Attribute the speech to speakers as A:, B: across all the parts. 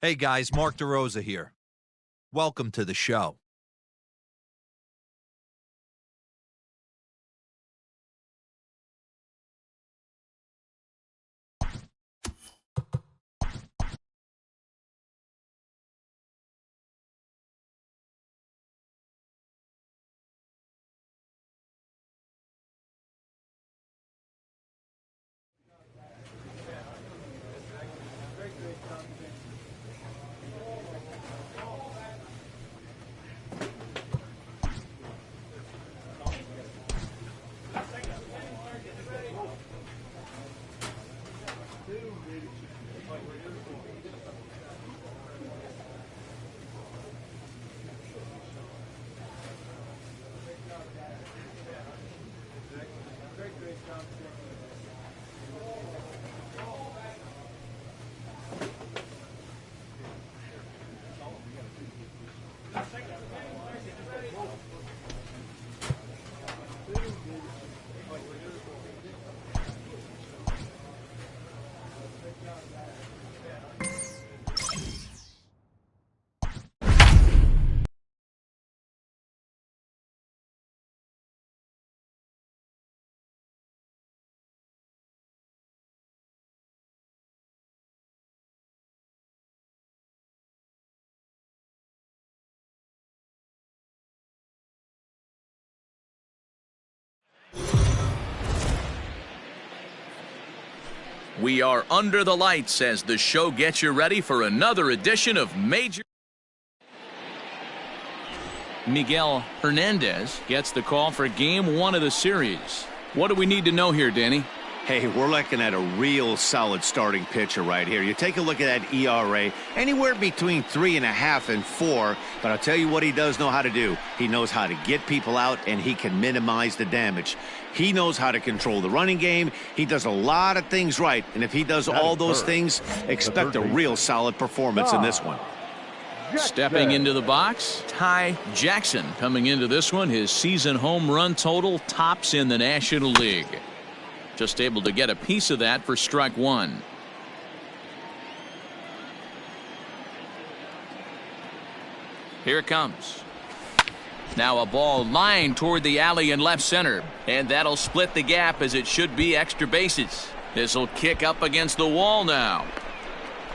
A: Hey guys, Mark DeRosa here. Welcome to the show.
B: We are under the lights as the show gets you ready for another edition of Major. Miguel Hernandez gets the call for game one of the series. What do we need to know here, Danny?
C: Hey, we're looking at a real solid starting pitcher right here. You take a look at that ERA, anywhere between 3.5 and 4. But I'll tell you what he does know how to do. He knows how to get people out, and he can minimize the damage. He knows how to control the running game. He does a lot of things right. And if he does all those things, expect a real solid performance in this one.
B: Stepping into the box, Ty Jackson coming into this one. His season home run total tops in the National League. Just able to get a piece of that for strike one. Here it comes. Now a ball lined toward the alley in left center. And that'll split the gap as it should be extra bases. This will kick up against the wall now.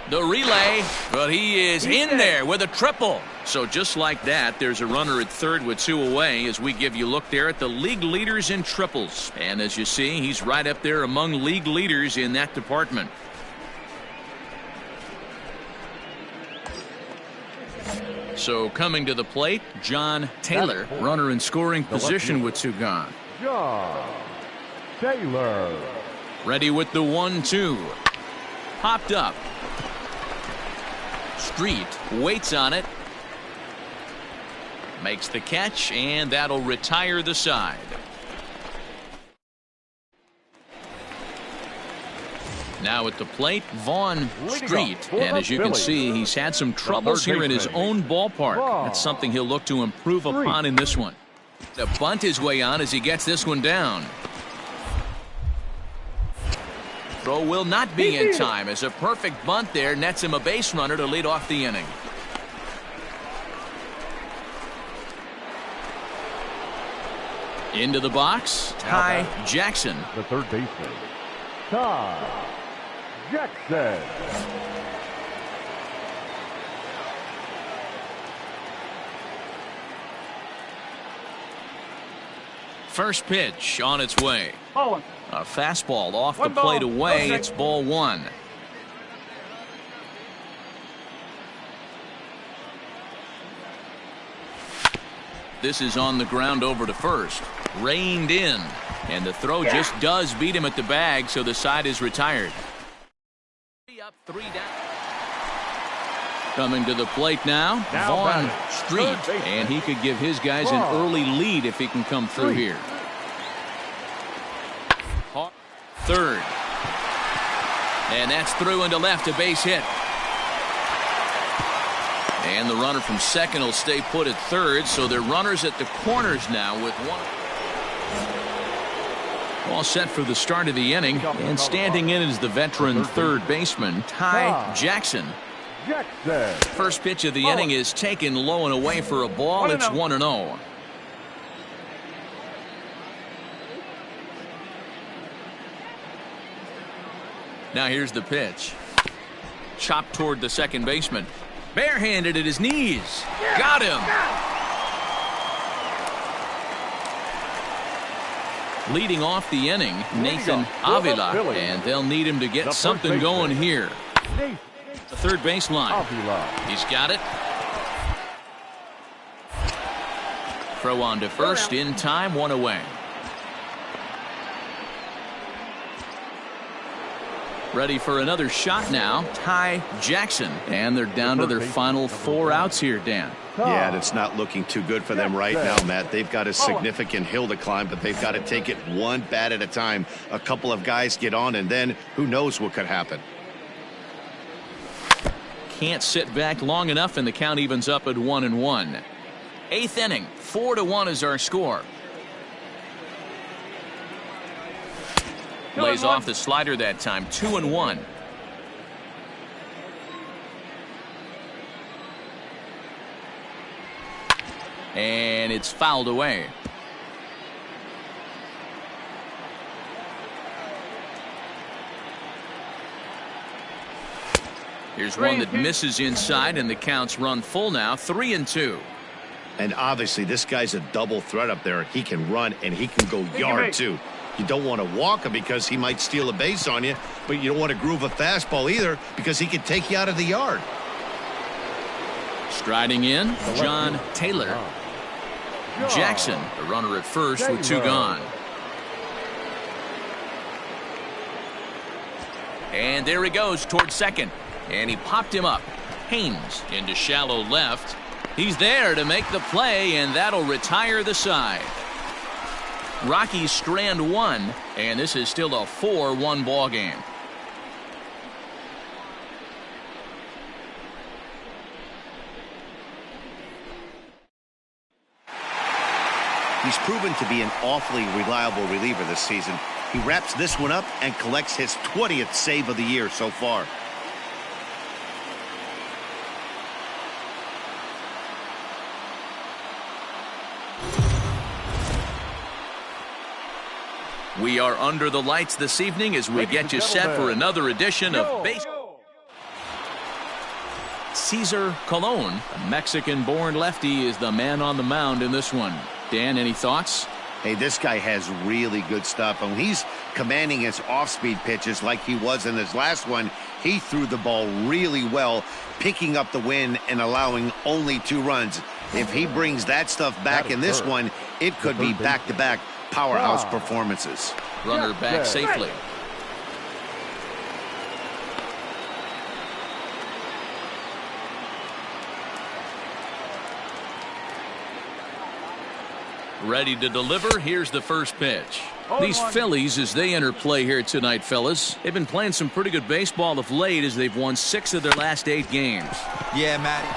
B: The relay, but he is in there with a triple. So just like that, there's a runner at third with 2 away as we give you a look there at the league leaders in triples. And as you see, he's right up there among league leaders in that department. So coming to the plate, John Taylor, runner in scoring position with 2 gone.
D: John Taylor.
B: Ready with the 1-2. Popped up. Street waits on it. Makes the catch, and that'll retire the side. Now at the plate, Vaughn Street. And as you can see, he's had some troubles here in his own ballpark. That's something he'll look to improve upon in this one. To bunt his way on as he gets this one down. Throw will not be in time as a perfect bunt there nets him a base runner to lead off the inning. Into the box, Ty Jackson.
D: The third baseman, Ty Jackson.
B: First pitch on its way.
D: Oh.
B: A fastball off the plate away. It's ball 1. This is on the ground over to first. Reined in. And the throw just does beat him at the bag, so the side is retired. 3 up, 3 down. Coming to the plate now, Vaughn Street. And he could give his guys an early lead if he can come through here. Third. And that's through into left, a base hit. And the runner from second will stay put at third, so they're runners at the corners now with 1. All set for the start of the inning, and standing in is the veteran third baseman, Ty Jackson.
D: Jackson.
B: First pitch of the inning is taken low and away for a ball. It's 1-0. Now here's the pitch. Chopped toward the second baseman. Barehanded at his knees. Got him. Leading off the inning, Nathan Avila, and they'll need him to get something going here. The third baseline. He's got it. Throw on to first in time, one away. Ready for another shot now, Ty Jackson. And they're down to their final 4 outs here, Dan.
C: Yeah, and it's not looking too good for them right now, Matt. They've got a significant hill to climb, but they've got to take it one bat at a time. A couple of guys get on, and then who knows what could happen.
B: Can't sit back long enough, and the count evens up at 1-1. 8th inning, 4-1 is our score. Lays off the slider that time, 2-1. And it's fouled away. Here's one that misses inside, and the count's run full now, 3-2.
C: And obviously, this guy's a double threat up there. He can run, and he can go yard, too. You don't want to walk him because he might steal a base on you, but you don't want to groove a fastball either because he could take you out of the yard.
B: Striding in, John Taylor. Jackson, the runner at first with 2 gone. And there he goes towards second. And he popped him up. Haynes into shallow left. He's there to make the play, and that'll retire the side. Rockies strand 1, and this is still a 4-1 ball game.
C: He's proven to be an awfully reliable reliever this season. He wraps this one up and collects his 20th save of the year so far.
B: We are under the lights this evening as we get you set for another edition of Baseball. Cesar Colon, a Mexican-born lefty, is the man on the mound in this one. Dan, any thoughts?
C: Hey, this guy has really good stuff. And when he's commanding his off-speed pitches like he was in his last one, he threw the ball really well, picking up the win and allowing only 2 runs. If he brings that stuff back in this one, it could be back-to-back powerhouse performances.
B: Runner back safely. Ready to deliver. Here's the first pitch. These Phillies, as they enter play here tonight, fellas, they've been playing some pretty good baseball of late as they've won 6 of their last 8 games.
A: Yeah, Matty.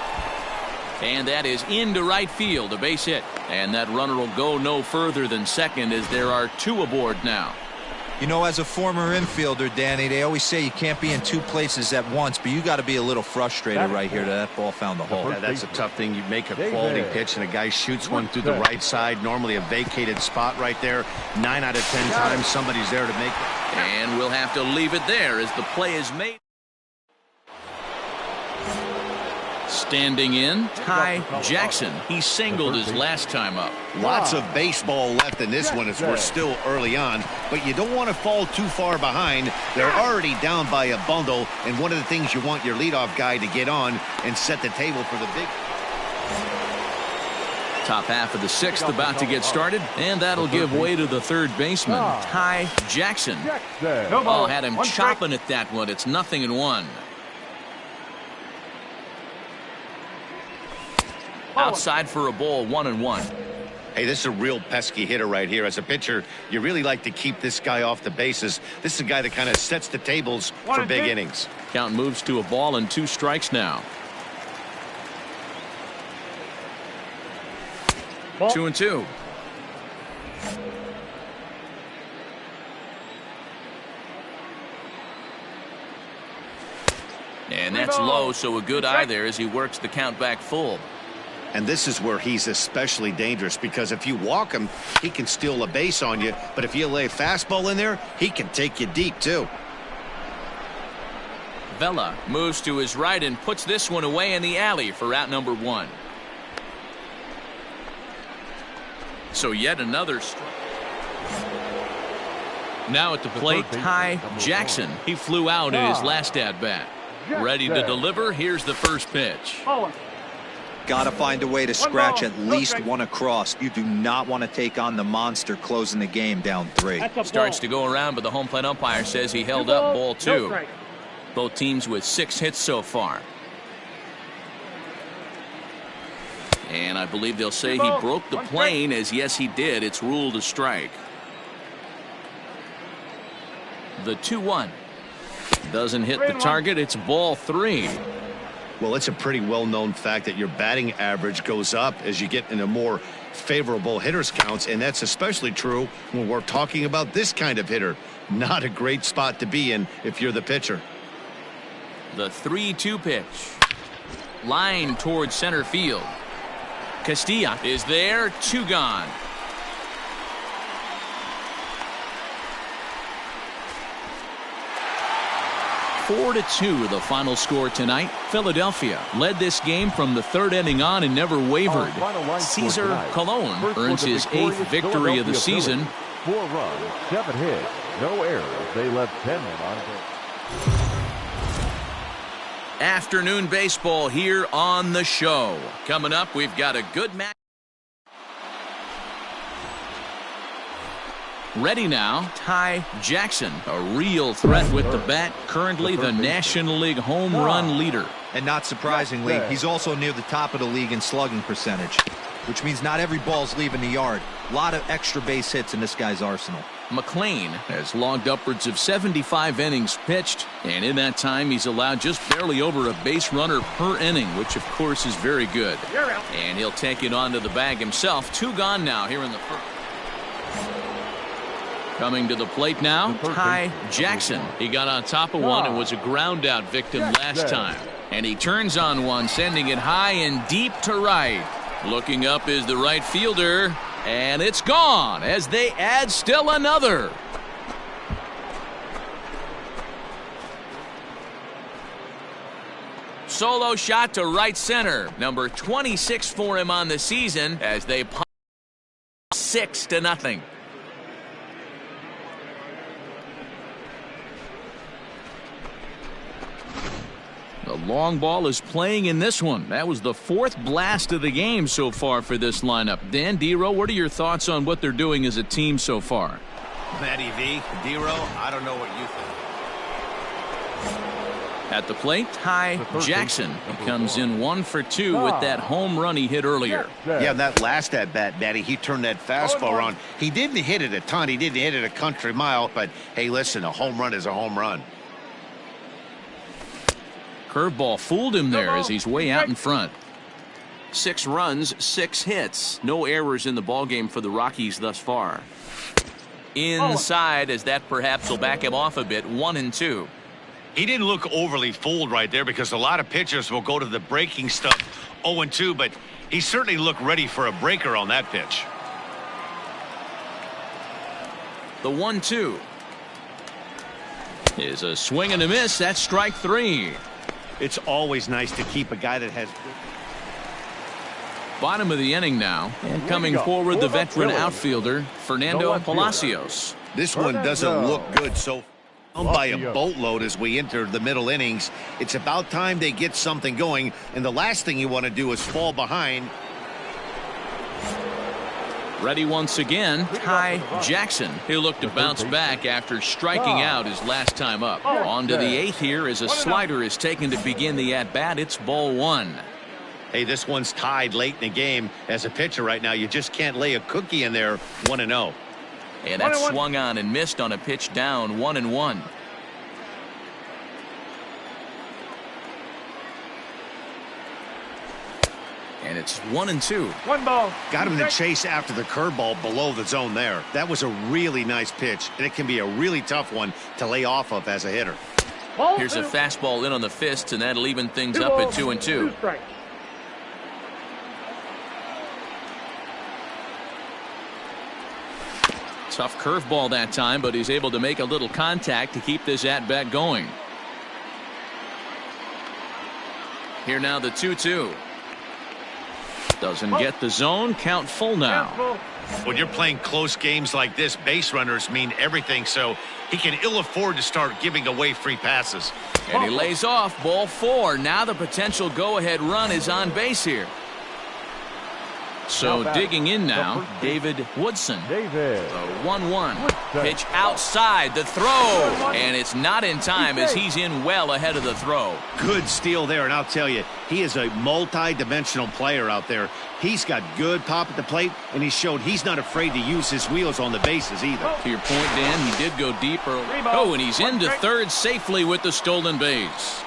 B: And that is into right field, a base hit. And that runner will go no further than second as there are 2 aboard now.
A: You know, as a former infielder, Danny, they always say you can't be in 2 places at once, but you got to be a little frustrated right here that ball found the hole.
C: Yeah, that's a tough thing. You make a quality pitch and a guy shoots one through the right side, normally a vacated spot right there. 9 out of 10 times somebody's there to make it.
B: And we'll have to leave it there as the play is made. Standing in, Ty Jackson. He singled his last time up.
C: Lots of baseball left in this one as we're still early on, but you don't want to fall too far behind. They're already down by a bundle, and one of the things you want your leadoff guy to get on and set the table for the big.
B: Top half of the 6th about to get started, and that'll give way to the third baseman, Ty Jackson. Oh, had him chopping at that one. It's 0-1. Outside for a ball, 1-1.
C: Hey, this is a real pesky hitter right here. As a pitcher, you really like to keep this guy off the bases. This is a guy that kind of sets the tables for big innings.
B: Count moves to a ball and 2 strikes now. 2-2. And that's low, so a good eye there as he works the count back full.
C: And this is where he's especially dangerous, because if you walk him, he can steal a base on you. But if you lay a fastball in there, he can take you deep, too.
B: Vela moves to his right and puts this one away in the alley for out number 1. So yet another strike. Now at the plate, Ty Jackson. He flew out in his last at-bat. Ready to deliver. Here's the first pitch.
A: Got to find a way to scratch at least one across. You do not want to take on the monster closing the game down 3.
B: Starts to go around, but the home plate umpire says he held up ball 2. Both teams with 6 hits so far. And I believe they'll say he broke the plane, as yes he did. It's ruled a strike. The 2-1. Doesn't hit the target. It's ball 3.
C: Well, it's a pretty well-known fact that your batting average goes up as you get into more favorable hitters counts, and that's especially true when we're talking about this kind of hitter. Not a great spot to be in if you're the pitcher.
B: The 3-2 pitch. Line towards center field. Castilla is there. 2 gone. Four to 2 the final score tonight. Philadelphia led this game from the 3rd inning on and never wavered. Cesar Colon earns his 8th victory of the season.
D: 4 runs, 7 hits, no errors. They left 10 men on base.
B: Afternoon baseball here on the show. Coming up, we've got a good match. Ready now, Ty Jackson, a real threat with the bat, currently the National League home run leader.
A: And not surprisingly, he's also near the top of the league in slugging percentage, which means not every ball's leaving the yard. A lot of extra base hits in this guy's arsenal.
B: McLean has logged upwards of 75 innings pitched, and in that time he's allowed just barely over a base runner per inning, which of course is very good. And he'll take it onto the bag himself. 2 gone now here in the first. Coming to the plate now, Ty Jackson. He got on top of one and was a ground out victim last time. And he turns on one, sending it high and deep to right. Looking up is the right fielder, and it's gone as they add still another. Solo shot to right center. Number 26 for him on the season as they pump 6-0. The long ball is playing in this one. That was the 4th blast of the game so far for this lineup. Dan Dero, what are your thoughts on what they're doing as a team so far?
C: Matty V, Dero, I don't know what you think.
B: At the plate, Ty Jackson. He comes in 1 for 2 with that home run he hit earlier.
C: Yeah, that last at bat, Matty, he turned that fastball around. He didn't hit it a ton. He didn't hit it a country mile. But, hey, listen, a home run is a home run.
B: Curveball fooled him there as he's way out in front. 6 runs, 6 hits. No errors in the ballgame for the Rockies thus far. Inside, as that perhaps will back him off a bit. 1-2.
C: He didn't look overly fooled right there, because a lot of pitchers will go to the breaking stuff 0-2, but he certainly looked ready for a breaker on that pitch.
B: The 1-2 is a swing and a miss. That's strike 3.
C: It's always nice to keep a guy that has.
B: Bottom of the inning now, and coming forward the veteran outfielder Fernando Palacios.
C: This one doesn't look good so by a boatload as we enter the middle innings. It's about time they get something going, and the last thing you want to do is fall behind.
B: Ready once again, Ty Jackson. He'll look to bounce back after striking out his last time up. On to the 8th here as a slider is taken to begin the at-bat. It's ball 1.
C: Hey, this one's tied late in the game. As a pitcher right now, you just can't lay a cookie in there. 1-0.
B: And that swung on and missed on a pitch down. 1-1. And it's 1-2.
E: 1 ball.
C: Got him to chase after the curveball below the zone there. That was a really nice pitch, and it can be a really tough one to lay off of as a hitter.
B: Here's a fastball in on the fists, and that'll even things up at 2-2. Tough curveball that time, but he's able to make a little contact to keep this at-bat going. Here now the 2-2. Doesn't get the zone. Count full now.
C: When you're playing close games like this, base runners mean everything, so he can ill afford to start giving away free passes.
B: And he lays off. Ball 4. Now the potential go-ahead run is on base here. So digging in now, David Woodson.
D: David.
B: The 1-1 pitch outside the throw, and it's not in time as he's in well ahead of the throw.
C: Good steal there, and I'll tell you, he is a multi-dimensional player out there. He's got good pop at the plate, and he showed he's not afraid to use his wheels on the bases either.
B: To your point, Dan, he did go deeper. Oh, and he's into third safely with the stolen base.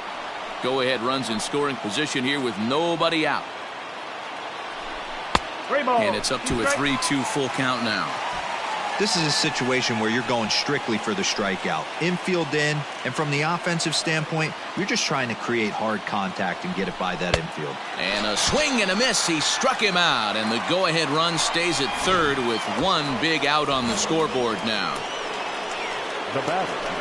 B: Go-ahead runs in scoring position here with nobody out. And it's up to a 3-2 full count now.
A: This is a situation where you're going strictly for the strikeout. Infield in, and from the offensive standpoint, you're just trying to create hard contact and get it by that infield.
B: And a swing and a miss. He struck him out, and the go-ahead run stays at third with one big out on the scoreboard now.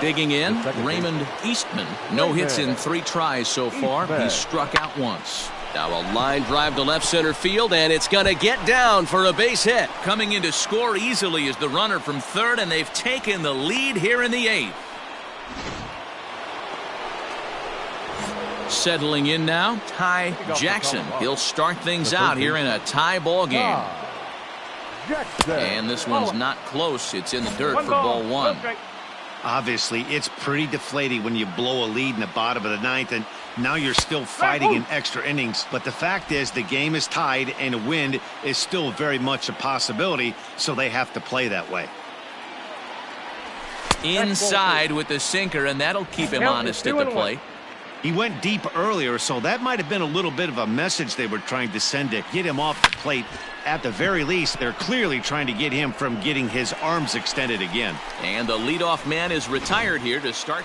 B: Digging in, Raymond Eastman. No hits in 3 tries so far. He's struck out once. Now a line drive to left center field, and it's going to get down for a base hit. Coming in to score easily is the runner from third, and they've taken the lead here in the 8th. Settling in now, Ty Jackson. He'll start things out here in a tie ball game. And this one's not close. It's in the dirt for ball 1.
C: Obviously, it's pretty deflating when you blow a lead in the bottom of the 9th, and now you're still fighting in extra innings. But the fact is the game is tied, and a win is still very much a possibility, so they have to play that way.
B: Inside with the sinker, and that'll keep him honest at the plate.
C: He went deep earlier, so that might have been a little bit of a message they were trying to send to get him off the plate. At the very least, they're clearly trying to get him from getting his arms extended again.
B: And the leadoff man is retired here to start.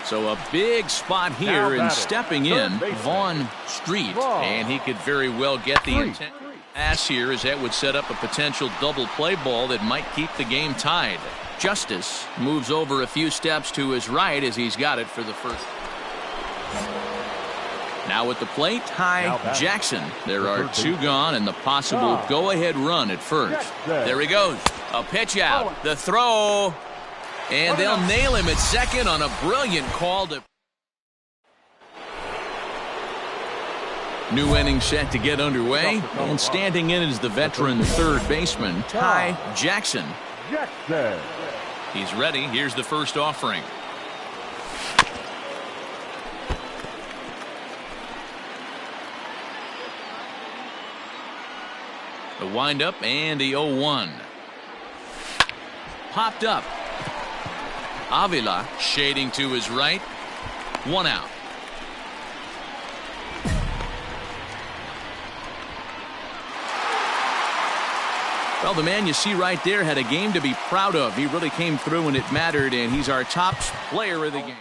B: So a big spot here, and stepping in, Vaughn Street. And he could very well get the intent pass here, as that would set up a potential double play ball that might keep the game tied. Justice moves over a few steps to his right as he's got it for the first. Now at the plate, Ty Jackson. There are 2 gone and the possible go-ahead run at first. There he goes. A pitch out. The throw. And they'll nail him at second on a brilliant call to. New inning set to get underway. And standing in is the veteran third baseman, Ty Jackson. He's ready. Here's the first offering. The windup and the 0-1. Popped up. Avila shading to his right. 1 out. Well, the man you see right there had a game to be proud of. He really came through when it mattered, and he's our top player of the game.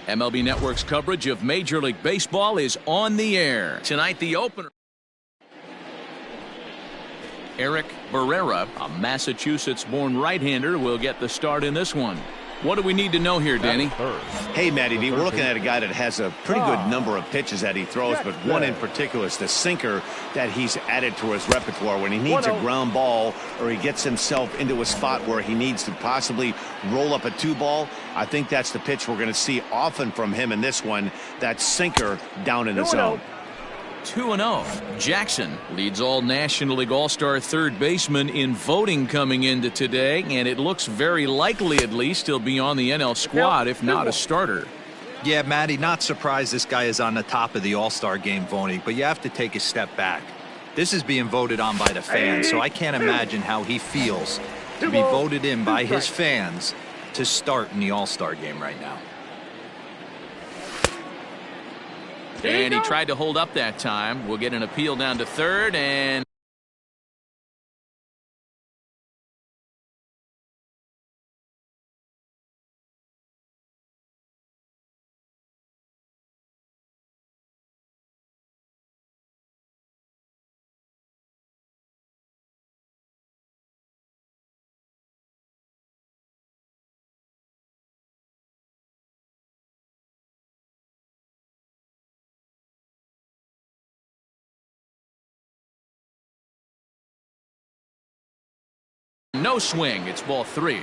B: MLB Network's coverage of Major League Baseball is on the air. Tonight, the opener. Eric Barrera, a Massachusetts-born right-hander, will get the start in this one. What do we need to know here, Danny?
C: Hey, Matty D, we're looking at a guy that has a pretty good number of pitches that he throws, but one in particular is the sinker that he's added to his repertoire. When he needs a ground ball or he gets himself into a spot where he needs to possibly roll up a 2-ball, I think that's the pitch we're going to see often from him in this one, that sinker down in the zone.
B: 2-0. Jackson leads all National League All-Star third baseman in voting coming into today, and it looks very likely at least he'll be on the NL squad, if not a starter.
A: Yeah, Matty, not surprised this guy is on the top of the All-Star game voting, but you have to take a step back. This is being voted on by the fans, so I can't imagine how he feels to be voted in by his fans to start in the All-Star game right now.
B: And he tried to hold up that time. We'll get an appeal down to third, and no swing. It's ball 3.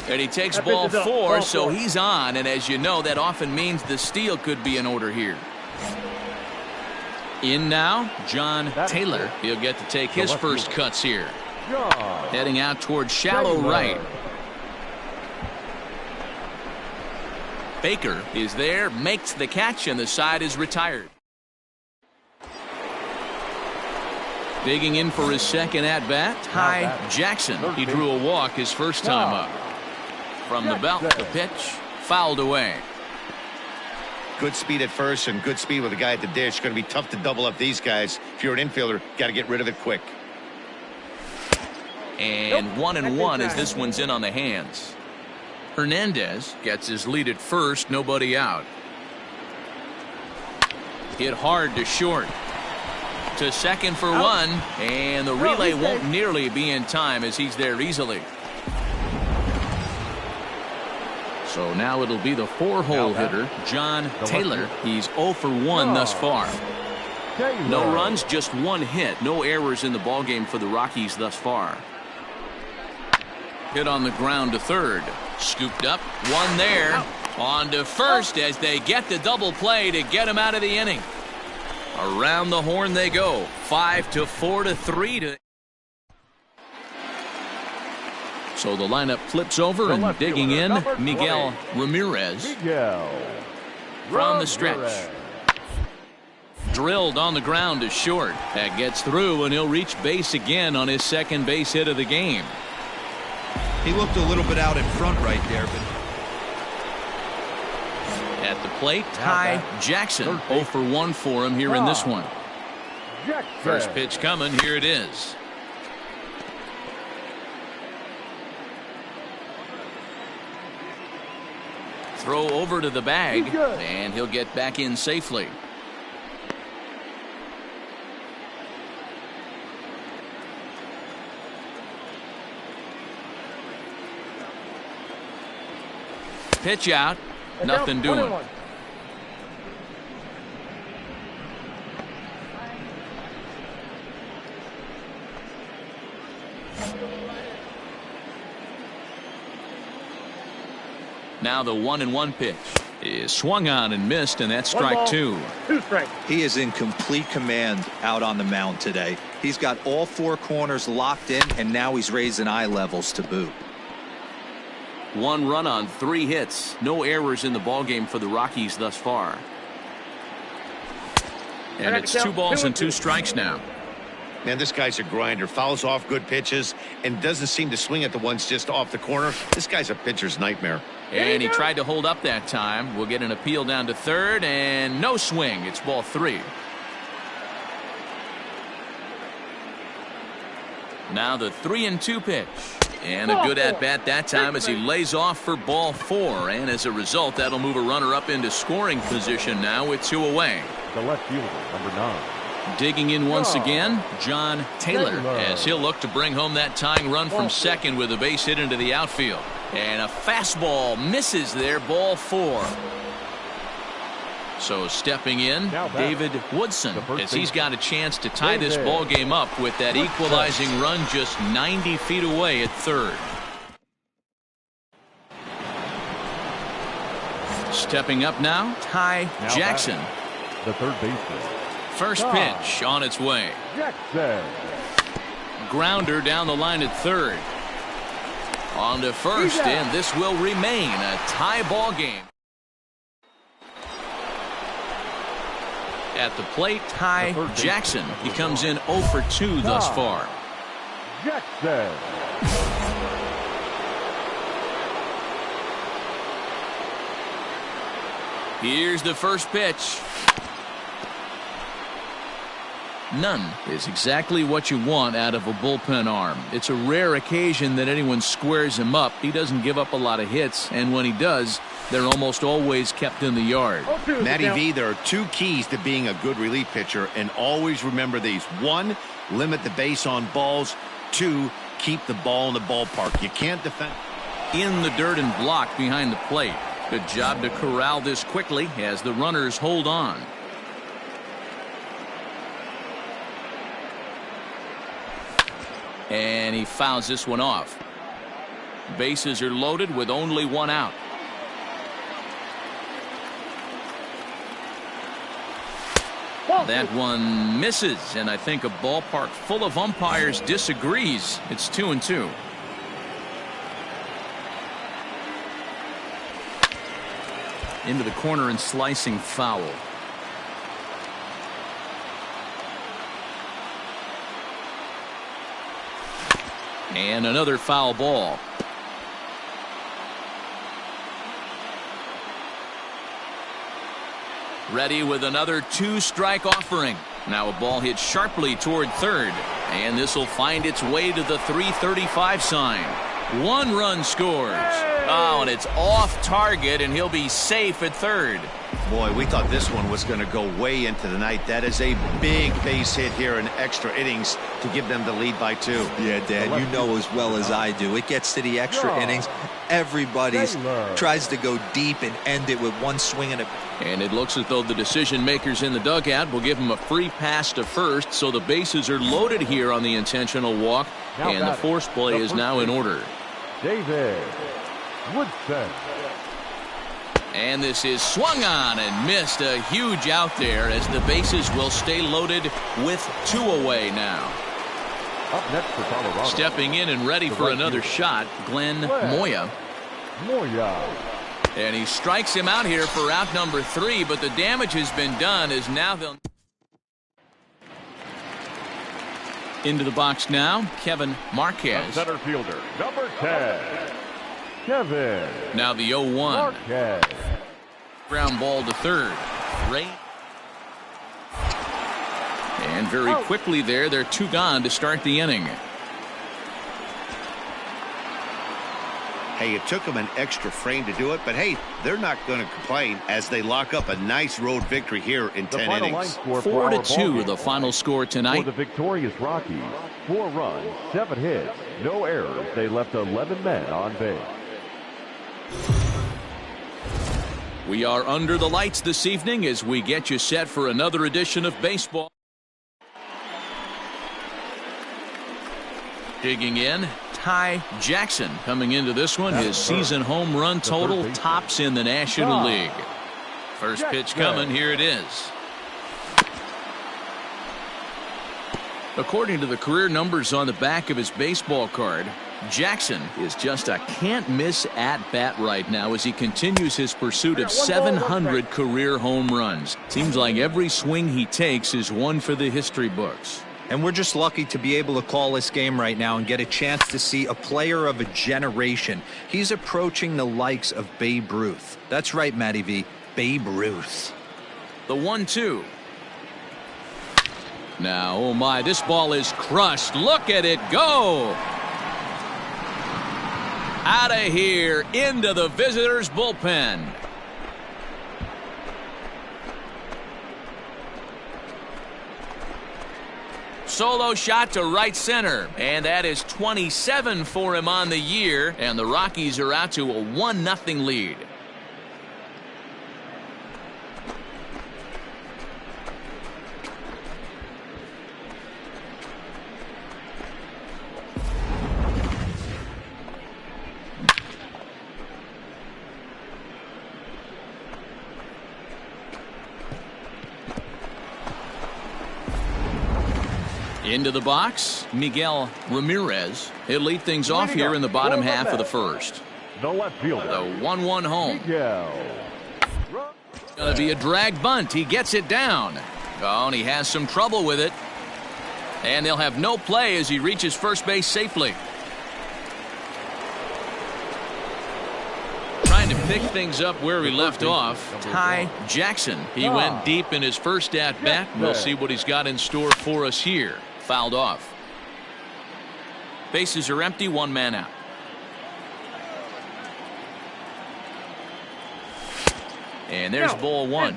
B: And he takes ball 4, so he's on. And as you know, that often means the steal could be in order here. In now, John Taylor. He'll get to take his first cuts here. Heading out towards shallow right. Baker is there, makes the catch, and the side is retired. Digging in for his second at-bat, Ty Jackson. He drew a walk his first time up. From the belt, the pitch fouled away.
C: Good speed at first and good speed with the guy at the dish. Going to be tough to double up these guys. If you're an infielder, got to get rid of it quick.
B: And 1-1 as this one's in on the hands. Hernandez gets his lead at first, nobody out. Hit hard to short. To second for one, and the relay won't nearly be in time as he's there easily. So now it'll be the 4-hole hitter, John Taylor. He's 0 for 1 thus far. No runs, just 1 hit. No errors in the ballgame for the Rockies thus far. Hit on the ground to third. Scooped up, one there. On to first as they get the double play to get him out of the inning. Around the horn they go. 5-4 to 3 to. So the lineup flips over and digging in, Miguel Ramirez. From the stretch. Drilled on the ground to short. That gets through, and he'll reach base again on his second base hit of the game.
A: He looked a little bit out in front right there, but
B: at the plate, Ty Jackson. 0 for 1 for him here in this one. First pitch coming. Here it is. Throw over to the bag, and he'll get back in safely. Pitch out. Nothing doing. Now the 1-1 pitch is swung on and missed, and that's strike 2.
A: He is in complete command out on the mound today. He's got all 4 corners locked in, and now he's raising eye levels to boot.
B: 1 run on 3 hits. No errors in the ballgame for the Rockies thus far. And it's 2 balls and 2 strikes now.
C: Man, this guy's a grinder. Fouls off good pitches and doesn't seem to swing at the ones just off the corner. This guy's a pitcher's nightmare.
B: And he tried to hold up that time. We'll get an appeal down to third, and no swing. It's ball 3. Now the 3-2 pitch. And a good at-bat that time as he lays off for ball 4. And as a result, that'll move a runner up into scoring position now with 2 away.
D: The left fielder, number 9.
B: Digging in once again, John Taylor, as he'll look to bring home that tying run from second with a base hit into the outfield. And a fastball misses there, ball 4. So stepping in, David Woodson, as he's got a chance to tie this ball game up with that equalizing run just 90 feet away at third. Stepping up now, Ty Jackson.
D: The third baseman.
B: First pitch on its way.
D: Jackson.
B: Grounder down the line at third. On to first, and this will remain a tie ball game. At the plate, Ty Jackson. He comes in 0 for 2 thus far.
D: Jackson.
B: Here's the first pitch. None is exactly what you want out of a bullpen arm. It's a rare occasion that anyone squares him up. He doesn't give up a lot of hits, and when he does, they're almost always kept in the yard.
C: Matty V, there are 2 keys to being a good relief pitcher, and always remember these. 1, limit the base on balls. 2, keep the ball in the ballpark. You can't defend.
B: In the dirt and block behind the plate. Good job to corral this quickly as the runners hold on. And he fouls this one off. Bases are loaded with only 1 out. That one misses, and I think a ballpark full of umpires disagrees. It's 2-2. Into the corner and slicing foul. And another foul ball. Ready with another 2-strike offering. Now a ball hit sharply toward third. And this will find its way to the 335 sign. 1 run scores. Oh, and it's off target, and he'll be safe at third.
C: Boy, we thought this one was going to go way into the night. That is a big base hit here in extra innings to give them the lead by 2.
A: Yeah, Dad, you know as well as I do. It gets to the extra innings. Everybody tries to go deep and end it with 1 swing and a...
B: And it looks as though the decision makers in the dugout will give him a free pass to first, so the bases are loaded here on the intentional walk, and the force play is now in order.
D: David Woodson.
B: And this is swung on and missed. A huge out there as the bases will stay loaded with 2 away now.
D: Up next for Colorado.
B: Stepping in and ready for another shot, Glenn Moya. And he strikes him out here for out number 3, but the damage has been done as now they'll... Into the box now, Kevin Marquez.
D: The center fielder, number 10. Kevin.
B: Now the 0-1.
D: Marquez.
B: Ground ball to third. And very quickly they're 2 gone to start the inning.
C: Hey, it took them an extra frame to do it, but hey, they're not going to complain as they lock up a nice road victory here in 10 innings.
B: 4-2 the final score tonight.
D: For the victorious Rockies, 4 runs, 7 hits, no errors. They left 11 men on base.
B: We are under the lights this evening as we get you set for another edition of baseball. Digging in, Ty Jackson coming into this one. His season home run total tops in the National League. First pitch coming. Here it is. According to the career numbers on the back of his baseball card, Jackson is just a can't-miss at-bat right now as he continues his pursuit of 700 career home runs. Seems like every swing he takes is one for the history books.
A: And we're just lucky to be able to call this game right now and get a chance to see a player of a generation. He's approaching the likes of Babe Ruth. That's right, Matty V. Babe Ruth.
B: The 1-2. Now, oh my, this ball is crushed. Look at it go. Out of here, into the visitors' bullpen. solo shot to right center, and that is 27 for him on the year, and the Rockies are out to a 1-0 lead. Into the box, Miguel Ramirez. He'll lead things off here in the bottom half of the first.
D: The left fielder.
B: The 1-1 home.
D: Miguel.
B: Going to be a drag bunt. He gets it down. Oh, and he has some trouble with it. And they'll have no play as he reaches first base safely. Trying to pick things up where he left off, Ty Jackson. He went deep in his first at-bat. We'll see what he's got in store for us here. Fouled off. Bases are empty, one man out. And there's ball one.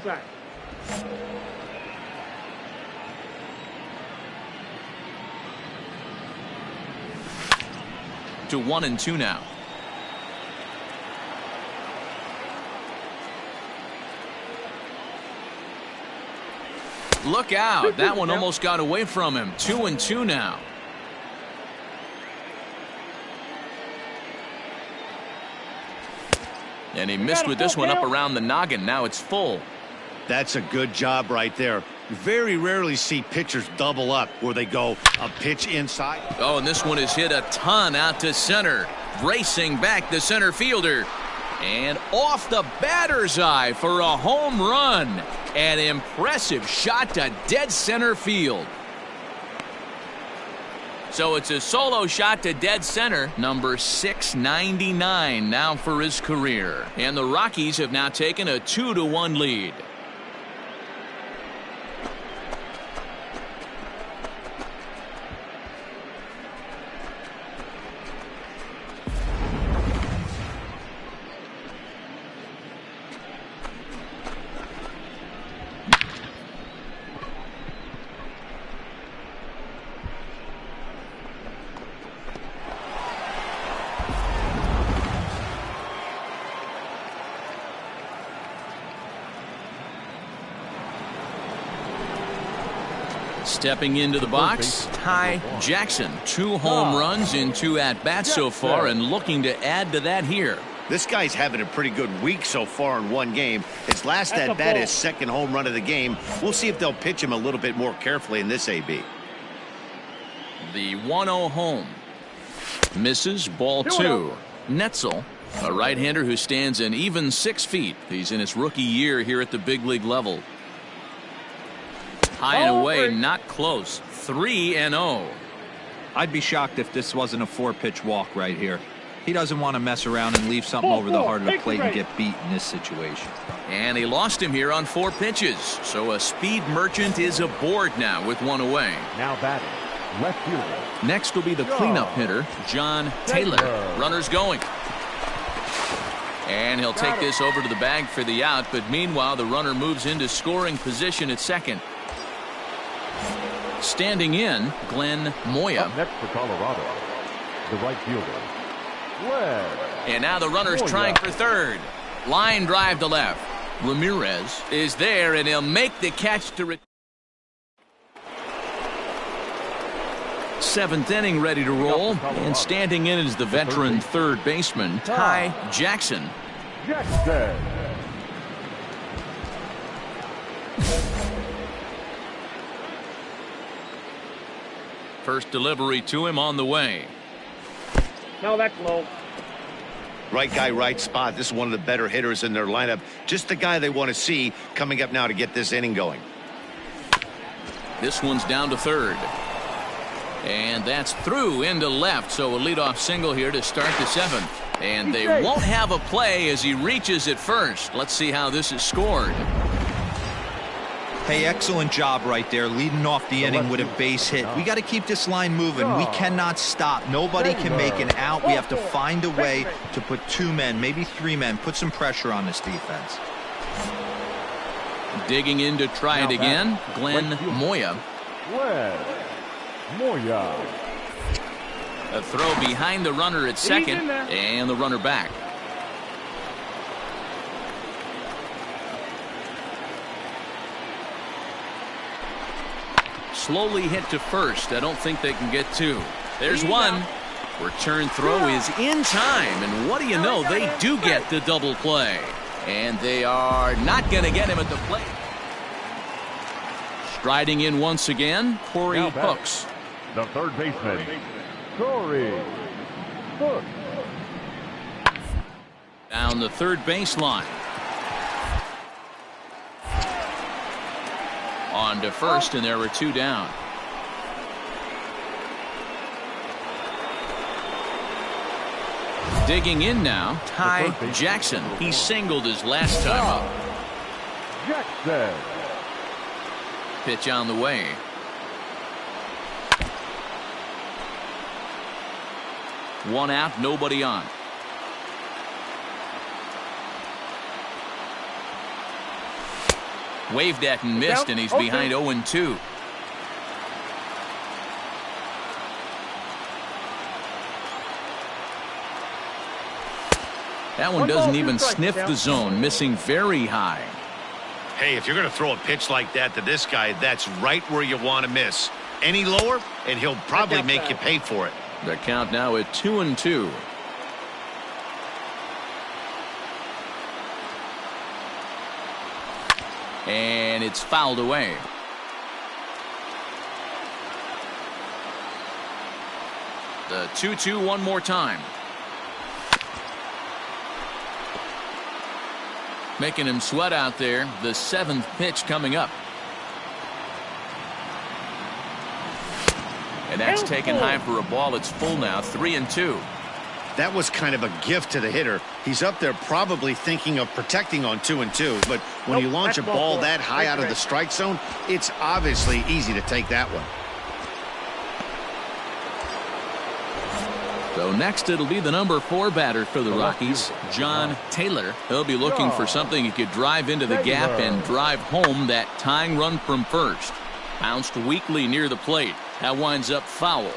B: To 1-2 now. Look out. That one almost got away from him. 2-2 now. And he missed with this one up around the noggin. Now it's full.
C: That's a good job right there. You very rarely see pitchers double up where they go a pitch inside.
B: Oh, and this one is hit a ton out to center. Racing back the center fielder. And off the batter's eye for a home run. An impressive shot to dead center field. So it's a solo shot to dead center, number 699 now for his career. And the Rockies have now taken a 2-1 lead. Stepping into the box, Ty Jackson. 2 home runs in 2 at-bats so far, and looking to add to that here.
C: This guy's having a pretty good week so far in one game. His last at-bat is second home run of the game. We'll see if they'll pitch him a little bit more carefully in this AB.
B: The 1-0 home. Misses, ball 2. Netzel, a right-hander who stands an even 6 feet. He's in his rookie year here at the big league level. High and away, not close. 3-0.
A: I'd be shocked if this wasn't a 4-pitch walk right here. He doesn't want to mess around and leave something over the heart of the plate and get beat in this situation.
B: And he lost him here on 4 pitches. So a speed merchant is aboard now with 1 away.
D: Now batting, left fielder.
B: Next will be the cleanup hitter, John Taylor. Runners going. And he'll take this over to the bag for the out. But meanwhile, the runner moves into scoring position at second. Standing in, Glenn Moya.
D: Up next for Colorado, the right fielder, Glenn.
B: And now the runner's trying for third. Line drive to left. Ramirez is there, and he'll make the catch to 7th inning ready to roll. And standing in is the veteran third baseman, Ty Jackson.
D: Jackson.
B: First delivery to him on the way.
E: No, that's low.
C: Right guy, right spot. This is one of the better hitters in their lineup. Just the guy they want to see coming up now to get this inning going.
B: This one's down to third. And that's through into left. So a leadoff single here to start the 7th. And they won't have a play as he reaches at first. Let's see how this is scored.
A: Hey, excellent job right there, leading off the inning with a base hit. We got to keep this line moving. We cannot stop. Nobody can make an out. We have to find a way to put 2 men, maybe 3 men, put some pressure on this defense.
B: Digging in to try it again, Glenn Moya.
D: Moya.
B: A throw behind the runner at second, and the runner back. Slowly hit to first. I don't think they can get two. There's one. Return throw is in time, and what do you know? They do get the double play. And they are not going to get him at the plate. Striding in once again, Corey Hooks.
D: The third baseman, Corey Hooks.
B: Down the third baseline. On to first, and there were two down. Digging in now, Ty Jackson. He singled his last time up.
D: Jackson.
B: Pitch on the way. One out, nobody on. Waved at and missed, and he's behind 0-2. That one doesn't even sniff the zone, missing very high.
C: Hey, if you're going to throw a pitch like that to this guy, that's right where you want to miss. Any lower, and he'll probably make you pay for it.
B: The count now at 2-2. And it's fouled away. The 2-2 one more time. Making him sweat out there. The seventh pitch coming up. And that's taken high for a ball. It's full now, 3-2.
C: That was kind of a gift to the hitter. He's up there probably thinking of protecting on 2-2, but when you launch a ball that high out of the strike zone, it's obviously easy to take that one.
B: So next it'll be the number 4 batter for the Rockies, John Taylor. He'll be looking for something he could drive into the gap and drive home that tying run from first. Bounced weakly near the plate. That winds up foul.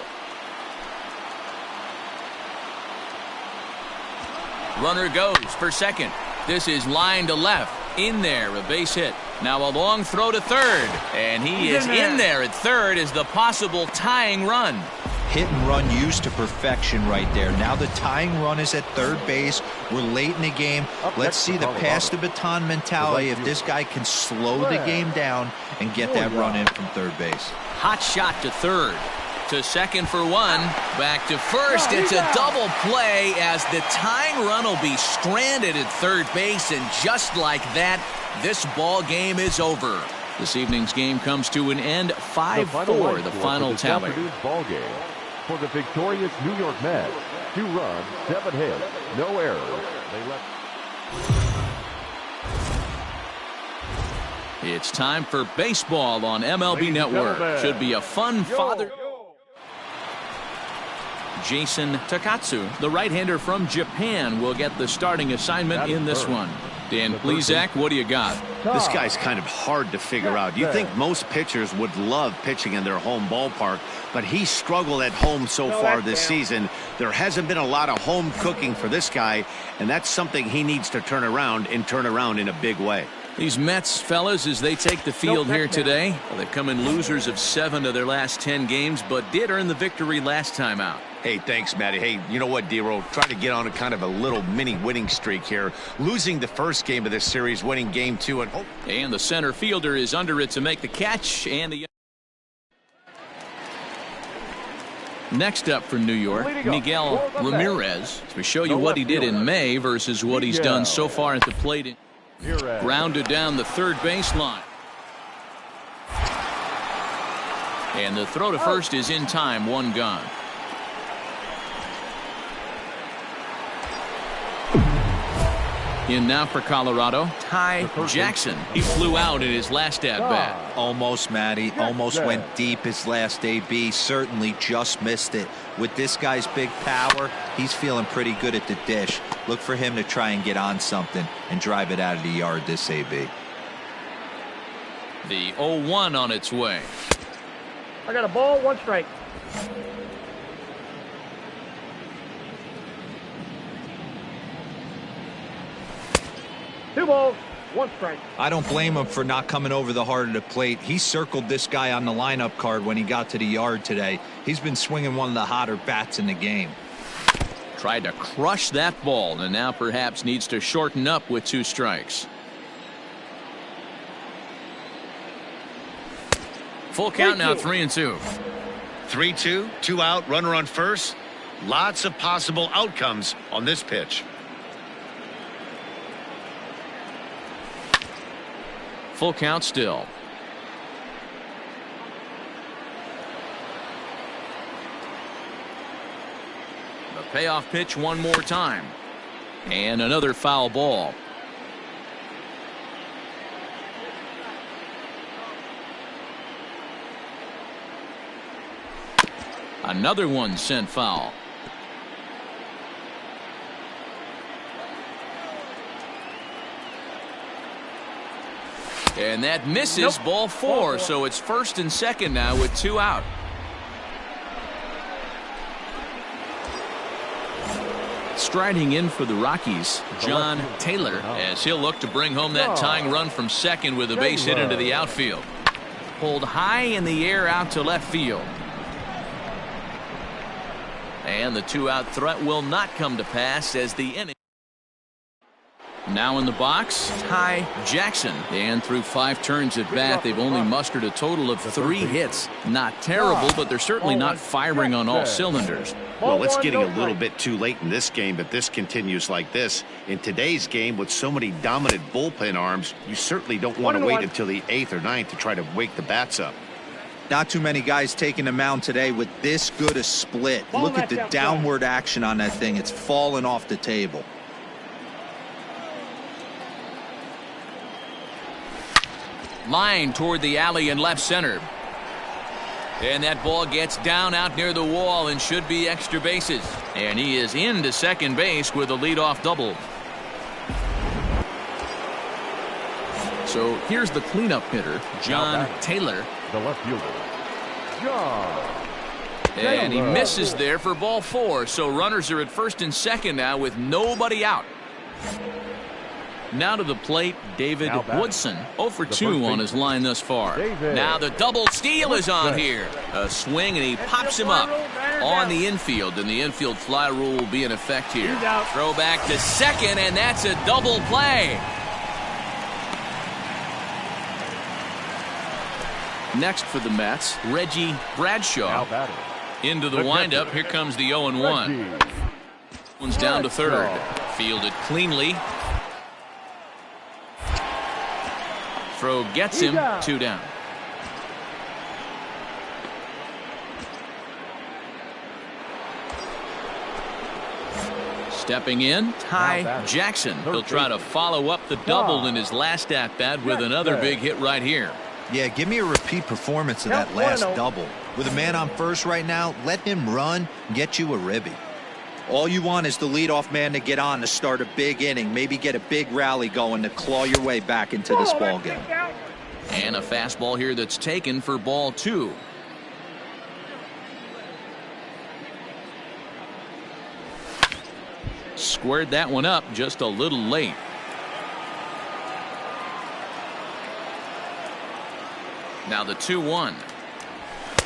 B: Runner goes for second. This is line to left. In there, a base hit. Now a long throw to third. And he is in there at third as the possible tying run.
A: Hit and run used to perfection right there. Now the tying run is at third base. We're late in the game. Let's see the pass the baton mentality. If this guy can slow the game down and get that run in from third base.
B: Hot shot to third. To second for one. Back to first. It's a double play as the tying run will be stranded at third base. And just like that, this ball game is over. This evening's game comes to an end. 5-4, the final tally.
D: Ball game for the victorious New York Mets. 2 runs, 7 hits, no errors. They left.
B: It's time for baseball on MLB Network. Should be a fun father. Jason Takatsu, the right-hander from Japan, will get the starting assignment in this one. Dan Plesac, what do you got?
C: This guy's kind of hard to figure out. You think most pitchers would love pitching in their home ballpark, but he struggled at home so far this season. There hasn't been a lot of home cooking for this guy, and that's something he needs to turn around in a big way.
B: These Mets, fellas, as they take the field here today, they've come in losers of 7 of their last 10 games, but did earn the victory last time out.
C: Hey, thanks, Matty. Hey, you know what, D-Roll? Try to get on a kind of a little mini winning streak here. Losing the first game of this series, winning game 2.
B: And the center fielder is under it to make the catch. And the next up for New York, Miguel Ramirez. We show you what he did in May versus what he's done so far at the plate. Grounded down the third baseline. And the throw to first is in time, 1 gone. In now for Colorado, Ty Jackson. He flew out in his last at-bat.
A: Almost, Matty. Almost went deep his last AB. Certainly just missed it. With this guy's big power, he's feeling pretty good at the dish. Look for him to try and get on something and drive it out of the yard this AB.
B: The 0-1 on its way.
E: I got a ball, 1 strike. Two balls, one strike.
A: I don't blame him for not coming over the heart of the plate. He circled this guy on the lineup card when he got to the yard today. He's been swinging one of the hotter bats in the game.
B: Tried to crush that ball and now perhaps needs to shorten up with 2 strikes. Full count now, 3-2.
C: 3-2, 2 out, runner on first. Lots of possible outcomes on this pitch.
B: Full count still. The payoff pitch one more time. And another foul ball. Another one sent foul. And that misses.
E: Nope.
B: Ball 4, so it's first and second now with 2 out. Striding in for the Rockies, John Taylor, as he'll look to bring home that tying run from second with a base hit into the outfield. Pulled high in the air out to left field. And the 2-out threat will not come to pass as the inning. Now in the box, Ty Jackson. And through 5 turns at bat, they've only mustered a total of 3 hits. Not terrible, but they're certainly not firing on all cylinders.
C: Well, it's getting a little bit too late in this game, but this continues like this. In today's game, with so many dominant bullpen arms, you certainly don't want to wait until the 8th or 9th to try to wake the bats up.
A: Not too many guys taking the mound today with this good a split. Look at the downward action on that thing. It's falling off the table.
B: Line toward the alley in left center. And that ball gets down out near the wall and should be extra bases. And he is into second base with a leadoff double. So here's the cleanup hitter, John Taylor.
D: The left fielder, John.
B: And he misses there for ball 4. So runners are at first and second now with nobody out. Now to the plate, David Woodson. 0 for 2 on his line thus far. Now the double steal is on here. A swing and he pops him up on the infield, and the infield fly rule will be in effect here. Throw back to second, and that's a double play. Next for the Mets, Reggie Bradshaw. Into the windup. Here comes the 0-1. One's down to third. Fielded cleanly. Throw gets him. 2 down. Stepping in, Ty Jackson. He'll try to follow up the double in his last at-bat with another big hit right here.
A: Yeah, give me a repeat performance of that last double. With a man on first right now, let him run and get you a ribby. All you want is the leadoff man to get on to start a big inning, maybe get a big rally going to claw your way back into this ball game.
B: And a fastball here that's taken for ball 2. Squared that one up just a little late. Now the 2-1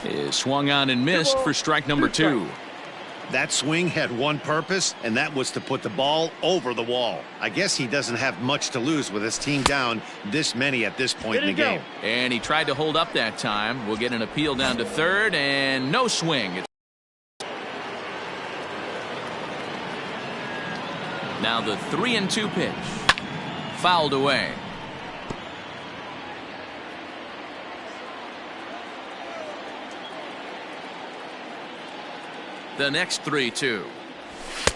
B: is swung on and missed for strike number 2.
C: That swing had one purpose, and that was to put the ball over the wall. I guess he doesn't have much to lose with his team down this many at this point in the game.
B: And he tried to hold up that time. We'll get an appeal down to third, and no swing. Now the 3-2 pitch. Fouled away. The next 3-2.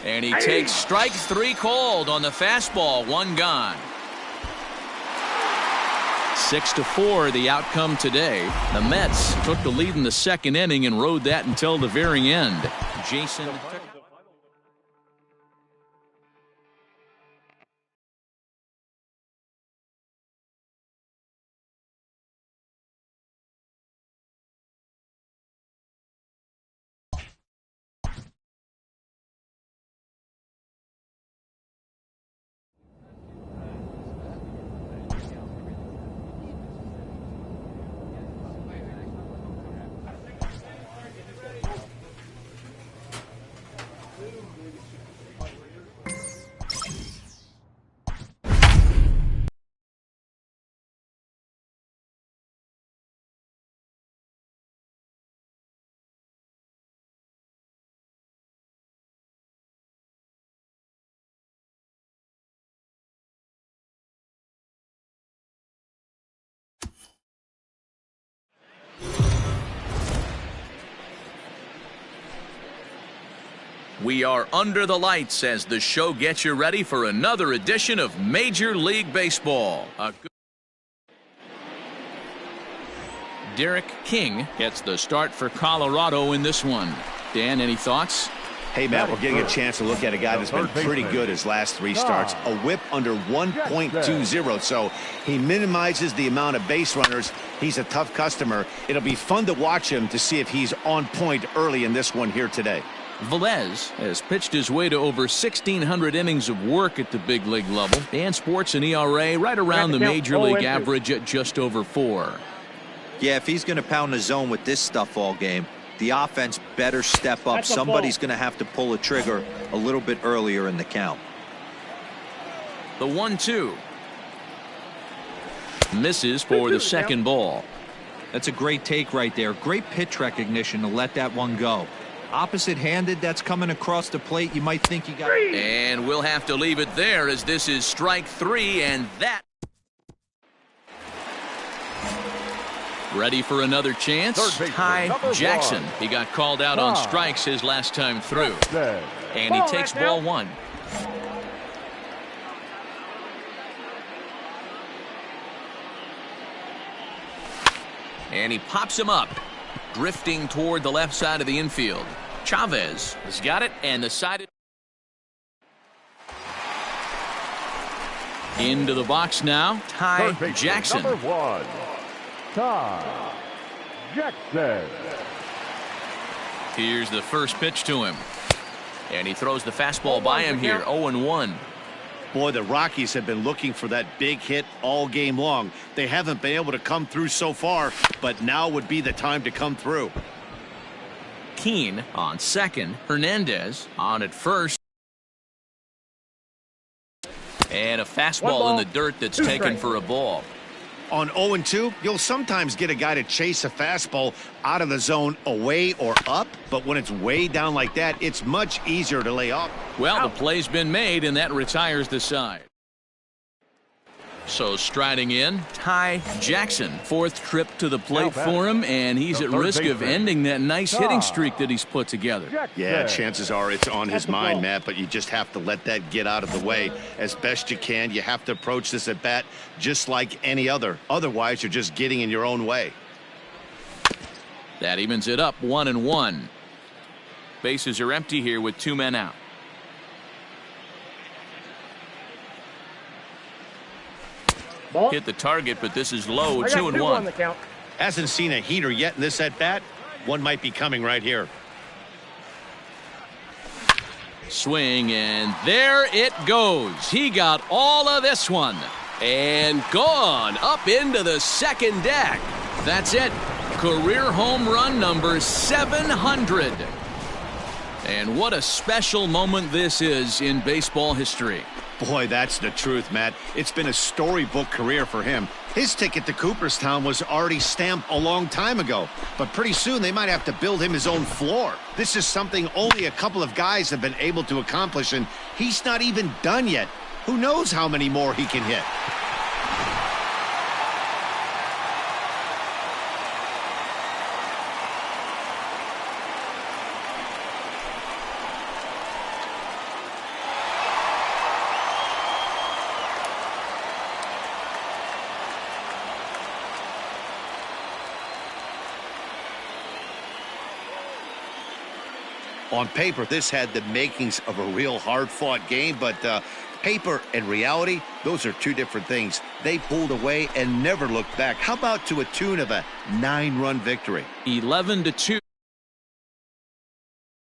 B: And he takes strike 3 called on the fastball. 1 gone. 6-4 the outcome today. The Mets took the lead in the second inning and rode that until the very end. Jason We are under the lights as the show gets you ready for another edition of Major League Baseball. Derek King gets the start for Colorado in this one. Dan, any thoughts?
C: Hey, Matt, we're getting a chance to look at a guy that's been pretty good his last 3 starts. A whip under 1.20, so he minimizes the amount of base runners. He's a tough customer. It'll be fun to watch him to see if he's on point early in this one here today.
B: Velez has pitched his way to over 1,600 innings of work at the big league level and sports an ERA right around the major league average at just over 4.
A: Yeah, if he's going to pound the zone with this stuff all game, the offense better step up. Somebody's going to have to pull a trigger a little bit earlier in the count.
B: The 1-2. Misses for the second ball.
A: That's a great take right there. Great pitch recognition to let that one go. Opposite-handed, that's coming across the plate. You might think you got...
B: And we'll have to leave it there as this is strike 3, and that... Ready for another chance? Ty Jackson. He got called out on strikes his last time through. And he takes ball 1. And he pops him up, drifting toward the left side of the infield. Chavez has got it, and the side... Into the box now, Ty Jackson.
D: Number 1, Ty Jackson.
B: Here's the first pitch to him. And he throws the fastball by him here, 0-1.
C: Boy, the Rockies have been looking for that big hit all game long. They haven't been able to come through so far, but now would be the time to come through.
B: Keane on second. Hernandez on at first. And a fastball in the dirt that's taken for a ball.
C: On 0-2, you'll sometimes get a guy to chase a fastball out of the zone away or up, but when it's way down like that, it's much easier to lay off.
B: Well, the play's been made, and that retires the side. So striding in, Ty Jackson. 4th trip to the plate for him, and he's at risk of ending that nice hitting streak that he's put together.
C: Yeah, chances are it's on his mind, Matt, but you just have to let that get out of the way as best you can. You have to approach this at bat just like any other. Otherwise, you're just getting in your own way.
B: That evens it up, 1-1. Bases are empty here with 2 men out.
E: Ball.
B: Hit the target, but this is low,
E: 2-1.
B: 2-1.
C: Hasn't seen a heater yet in this at bat. One might be coming right here.
B: Swing, and there it goes. He got all of this one. And gone up into the second deck. That's it. Career home run number 700. And what a special moment this is in baseball history.
C: Boy, that's the truth, Matt. It's been a storybook career for him. His ticket to Cooperstown was already stamped a long time ago, but pretty soon they might have to build him his own floor. This is something only a couple of guys have been able to accomplish, and he's not even done yet. Who knows how many more he can hit? On paper, this had the makings of a real hard-fought game, but paper and reality, those are 2 different things. They pulled away and never looked back. How about to a tune of a 9-run victory?
B: 11-2.